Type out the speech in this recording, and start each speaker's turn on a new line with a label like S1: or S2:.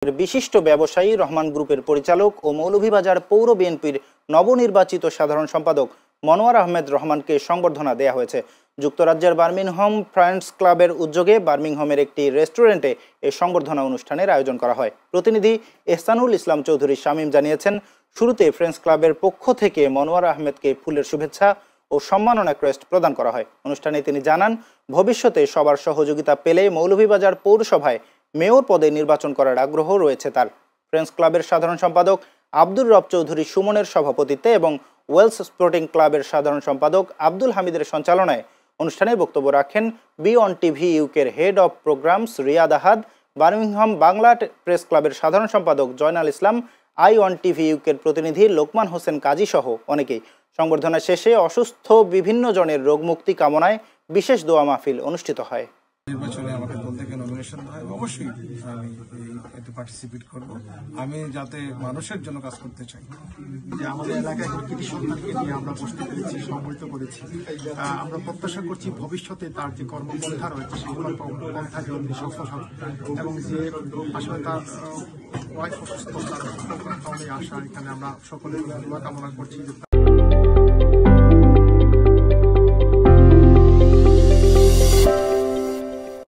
S1: বিশিষ্ট ব্যবসায়ী রহমান গ্রুপের পরিচালক ও মৌলভীবাজার পৌর বিএনপির নবনির্বাচিত সাধারণ সম্পাদক মনোয়ার আহমেদ রহমানকে সংবর্ধনা দেয়া হয়েছে। যুক্তরাজ্যের বার্মিংহাম ফ্রেন্ডস ক্লাবের উদ্যোগে বার্মিংহামের একটি রেস্টুরেন্টে এই সংবর্ধনা অনুষ্ঠানের আয়োজন করা হয়। প্রতিনিধি এহসানুল ইসলাম চৌধুরী শামীম জানিয়েছেন, শুরুতে ফ্রেন্ডস ক্লাবের পক্ষ থেকে মনোয়ার আহমেদকে ফুলের শুভেচ্ছা ও সম্মাননা ক্রেস্ট প্রদান করা হয়। অনুষ্ঠানে তিনি জানান, ভবিষ্যতে সবার সহযোগিতা পেলে মৌলভীবাজার পৌরসভায় মেয়র পদে নির্বাচন করার আগ্রহ রয়েছে তার। ফ্রেন্ডস ক্লাবের সাধারণ সম্পাদক আব্দুর রব চৌধুরী সুমনের সভাপতিত্বে এবং ওয়েলস স্পোর্টিং ক্লাবের সাধারণ সম্পাদক আব্দুল হামিদের সঞ্চালনায় অনুষ্ঠানে বক্তব্য রাখেন বিয়ন্ড টিভি ইউকের head of programs Riyad Ahad, Birmingham Bangla press ক্লাবের সাধারণ সম্পাদক জয়নাল ইসলাম, আই1 টিভি ইউকের প্রতিনিধি লোকমান হোসেন কাজী সহ অনেকেই। সংবর্ধনা শেষে অসুস্থ বিভিন্ন জনের রোগমুক্তি কামনায় বিশেষ দোয়া মাহফিল অনুষ্ঠিত হয়।
S2: নির্বাচনে আমাকে দল থেকে নমিনেশন হয়, অবশ্যই আমি এতে পার্টিসিপেট করব। আমি যাতে মানুষের জন্য কাজ করতে চাই।
S3: যে আমাদের এলাকায় কৃতি সন্তানকে নিয়ে আমরা বসতে পেরেছি, সম্মিলিত করেছি। আমরা প্রত্যাশা করছি ভবিষ্যতে তার যে কর্মপন্থা রয়েছে সেই কর্মপন্থা যদি সফল হয় এবং যে আসলে তার ওয়াইফ অসুস্থ, তার কারণে আসা, এখানে আমরা সকলে দোয়া কামনা করছি।